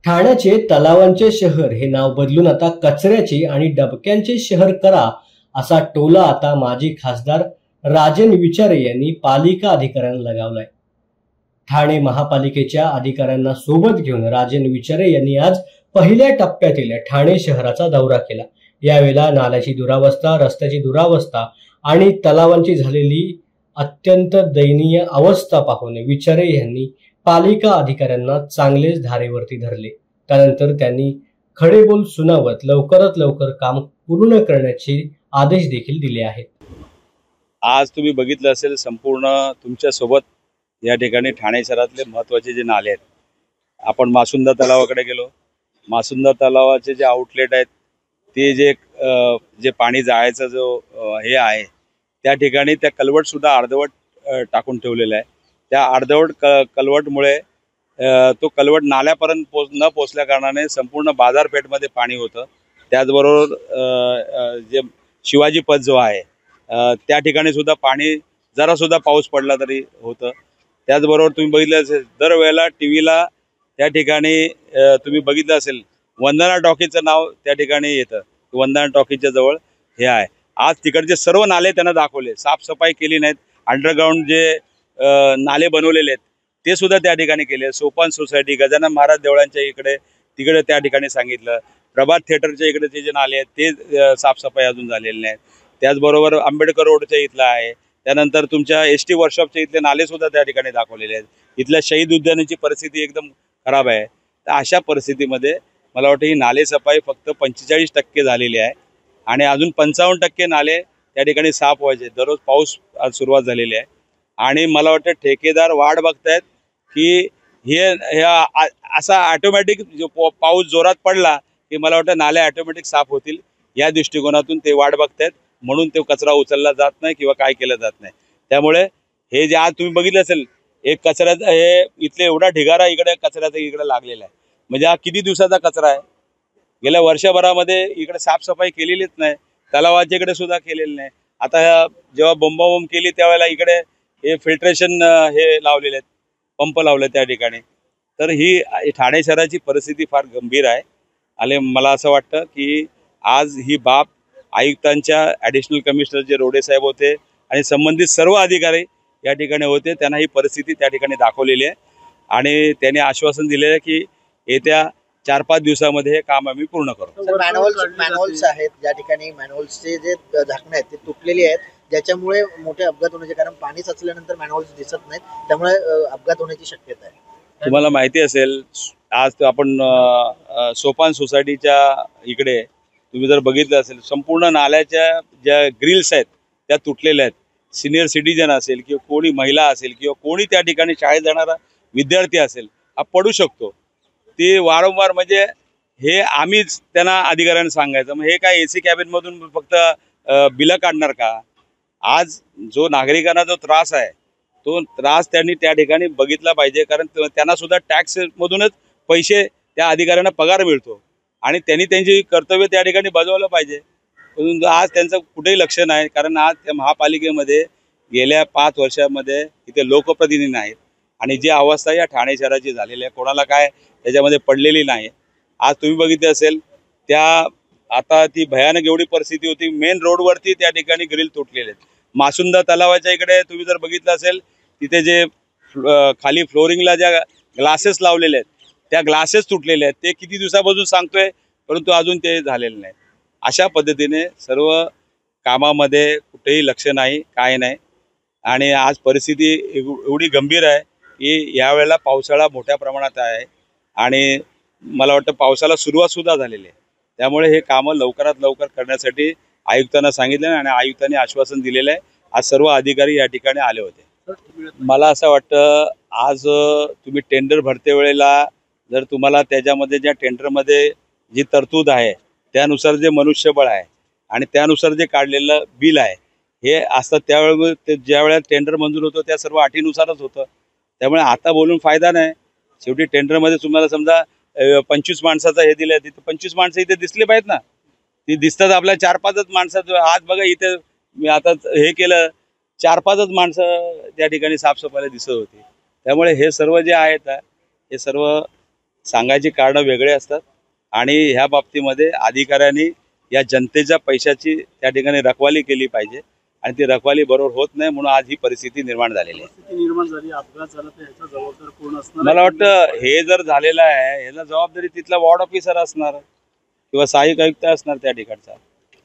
ठाण्याचे तलावांचे शहर हे नाव बदलून आता कचऱ्याचे आणि डबक्यांचे शहर करा, असा टोला आता माजी खासदार राजन विचारे यांनी पालिका अधिकाऱ्यांना लगावलाय. ठाणे महापालिकेच्या अधिकाऱ्यांना सोबत घेऊन राजन विचारे यांनी आज पहिल्या टप्प्यातील ठाणे शहराचा दौरा केला. यावेळेला नाल्याची दुरावस्था, रस्त्याची दुरावस्था आणि तलावांची झालेली अत्यंत दयनीय अवस्था पाहून विचारे यांनी पालिका अधिकाऱ्यांना चांगलेच धारेवरती धरले. त्यानंतर त्यांनी खडेबोल सुनावत लवकरात लवकर काम पूर्ण करण्याचे आदेश देखील दिले आहेत. आज तुम्ही बघितलं असेल, संपूर्ण तुमच्या सोबत या ठिकाणी ठाणे शहरातले महत्त्वाचे जे नाले आहेत, आपण मासुंदा तलावाकडे गेलो. मासुंदा तलावाचे जे आउटलेट आहेत, ते जे पाणी जायचं जो हे आहे, त्या ठिकाणी त्या कलवट सुद्धा अर्धवट टाकून ठेवलेला आहे. त्या अर्धवट कलवटमुळे तो कलवट नाल्यापर्यंत न पोचल्या कारणाने संपूर्ण बाजारपेठमध्ये पाणी होतं. त्याचबरोबर जे शिवाजी पथ जो आहे त्या ठिकाणी सुद्धा पाणी जरा सुद्धा पाऊस पडला तरी होतं. त्याचबरोबर तुम्ही बघितलं असेल, दरवेळेला टी व्हीला त्या ठिकाणी तुम्ही बघितलं असेल, वंदना टॉकीजचं नाव त्या ठिकाणी येतं. वंदना टॉकीजच्या जवळ हे आहे. आज तिकडचे सर्व नाले त्यांना दाखवले, साफसफाई केली नाहीत. अंडरग्राऊंड जे नाले बनवलेले आहेत ते सुद्धा त्या ठिकाणी केले. सोपान सोसायटी, गजानन महाराज देवळांच्या तिकडे त्या ठिकाणी सांगितलं. प्रभात थिएटरच्या इकडे जे नाले आहेत ते साफसफाई अजून झालेले नाहीत. त्याचबरोबर आंबेडकर रोडच्या इथला आहे. त्यानंतर तुमच्या एस टी वर्कशॉपच्या इथले नाले सुद्धा त्या ठिकाणी दाखवलेले आहेत. इथल्या शहीद उद्यानाची परिस्थिती एकदम खराब आहे. तर अशा परिस्थितीमध्ये मला वाटतं ही नाले सफाई फक्त 45% झालेली आहे आणि अजून 55% नाले त्या ठिकाणी साफ व्हायचे. दररोज पाऊस आज सुरुवात झालेली आहे आणि मला वाटतं ठेकेदार वाट बघतायत की हे असा ऑटोमॅटिक पाऊस जोरात पडला की मला वाटतं नाले ऑटोमॅटिक साफ होतील, या दृष्टिकोनातून ते वाट बघतायत. म्हणून तो कचरा उचलला जात नाही किंवा काय केलं जात नाही. त्यामुळे हे जे आज तुम्ही बघितलं असेल, एक कचऱ्याचा हे इथले एवढा ढिगारा इकडे कचऱ्याचा इकडे लागलेला आहे. म्हणजे हा किती दिवसाचा कचरा आहे. गेल्या वर्षभरामध्ये इकडे साफसफाई केलेलीच नाही. तलावाच्या इकडे सुद्धा केलेली नाही. आता जेव्हा बोंबाबोंब केली त्यावेळेला इकडे हे फिल्ट्रेशन हे लावलेले आहेत, पंप लावले त्या ठिकाणी. तर ही ठाणे शहराची परिस्थिती फार गंभीर आहे. आणि मला असं वाटतं की आज ही बाब आयुक्तांच्या, ॲडिशनल कमिशनर जे रोडे साहेब होते आणि संबंधित सर्व अधिकारी या ठिकाणी होते, त्यांना ही परिस्थिती त्या ठिकाणी दाखवलेली आहे आणि त्यांनी आश्वासन दिले आहे की येत्या 4-5 दिवसामध्ये हे काम आम्ही पूर्ण करू. मॅनहोल्स आहेत ज्या ठिकाणी, मॅनहोल्सचे जे झाकणे आहेत ते तुटलेली आहेत, ज्याच्यामुळे मोठे अपघात होण्याचे, कारण पाणी साचल्यानंतर मॅनहोल्स दिसत नाहीत, त्यामुळे अपघात होण्याची शक्यता आहे. तुम्हाला माहिती असेल, आज आपण सोपान सोसायटीच्या इकडे तुम्ही जर बघितलं असेल, संपूर्ण नाल्याच्या ज्या ग्रिल्स आहेत त्या तुटलेल्या आहेत. सिनियर सिटीजन असेल किंवा कोणी महिला असेल किंवा कोणी त्या ठिकाणी शाळेत जाणारा विद्यार्थी असेल, हा पडू शकतो. ती वारंवार म्हणजे हे आम्हीच त्यांना अधिकाऱ्यांना सांगायचं. मग हे काय AC कॅबिनमधून फक्त बिलं काढणार का? आज जो नागरिकांना जो त्रास आहे तो त्रास त्यांनी त्या ठिकाणी बघितला पाहिजे, कारण त्यांना सुद्धा टॅक्समधूनच पैसे त्या अधिकाऱ्यांना पगार मिळतो आणि त्यांनी त्यांची कर्तव्य त्या ठिकाणी बजावलं पाहिजे. परंतु आज त्यांचं कुठेही लक्ष नाही, कारण आज त्या महापालिकेमध्ये गेल्या 5 वर्षामध्ये इथे लोकप्रतिनिधी नाहीत आणि जी अवस्था या ठाणे शहराची झालेली आहे, कोणाला काय त्याच्यामध्ये पडलेली नाही. आज तुम्ही बघितलं असेल, आता ती भयानक एवढी परिस्थिती होती, मेन रोडवरती त्या ठिकाणी ग्रिल तुटलेले आहेत. मासुंदा तलावाच्या इकडे तुम्ही जर बघितलं असेल, तिथे जे खाली फ्लोरिंगला ज्या ग्लासेस लावलेले आहेत त्या ग्लासेस तुटलेले आहेत. ते किती दिवसापासून सांगतोय, परंतु अजून ते झालेलं नाही. अशा पद्धतीने सर्व कामामध्ये कुठेही लक्ष नाही, काय नाही. आणि आज परिस्थिती एवढी गंभीर आहे की यावेळेला पावसाळा मोठ्या प्रमाणात आहे आणि मला वाटतं पावसाला सुरुवात सुद्धा झालेली आहे. त्यामुळे हे कामं लवकरात लवकर करण्यासाठी आयुक्तांना सांगितलं आणि आयुक्तांनी आश्वासन दिलेलं आहे. आज सर्व अधिकारी या ठिकाणी आले होते. मला असं वाटतं, आज तुम्ही टेंडर भरते वेळेला जर तुम्हाला त्याच्यामध्ये ज्या टेंडरमध्ये जी तरतूद आहे त्यानुसार जे मनुष्यबळ आहे आणि त्यानुसार जे काढलेलं बिल आहे हे असतं, त्यावेळेस ज्या वेळेला टेंडर मंजूर होतं त्या सर्व अटीनुसारच होतं. त्यामुळे आता बोलून फायदा नाही. शेवटी टेंडरमध्ये तुम्हाला समजा 25 माणसाचं हे दिलं, तिथे 25 माणसं इथे दिसली पाहिजेत ना. ती दिसतात आपल्या 4-5च माणसं. आज बघा इथे मी आता हे केलं, 4-5च माणसं त्या ठिकाणी साफसफाईला दिसत होती. त्यामुळे हे सर्व जे आहेत हे सर्व सांगायची कारणं वेगळे असतात आणि ह्या बाबतीमध्ये अधिकाऱ्यांनी या जनतेच्या पैशाची त्या ठिकाणी रखवाली केली पाहिजे आणि ती रखवाली बरोबर होत नाही, म्हणून आज ही परिस्थिती निर्माण झालेली आहे. निर्माण झाली, अपघात झाला तर याचा जबाबदार कोण असणार? मला वाटतं हे जर झालेलं आहे ह्याला जबाबदारी तिथला वॉर्ड ऑफिसर असणार किंवा सहाय्यक आयुक्त असणार त्या ठिकाणचा.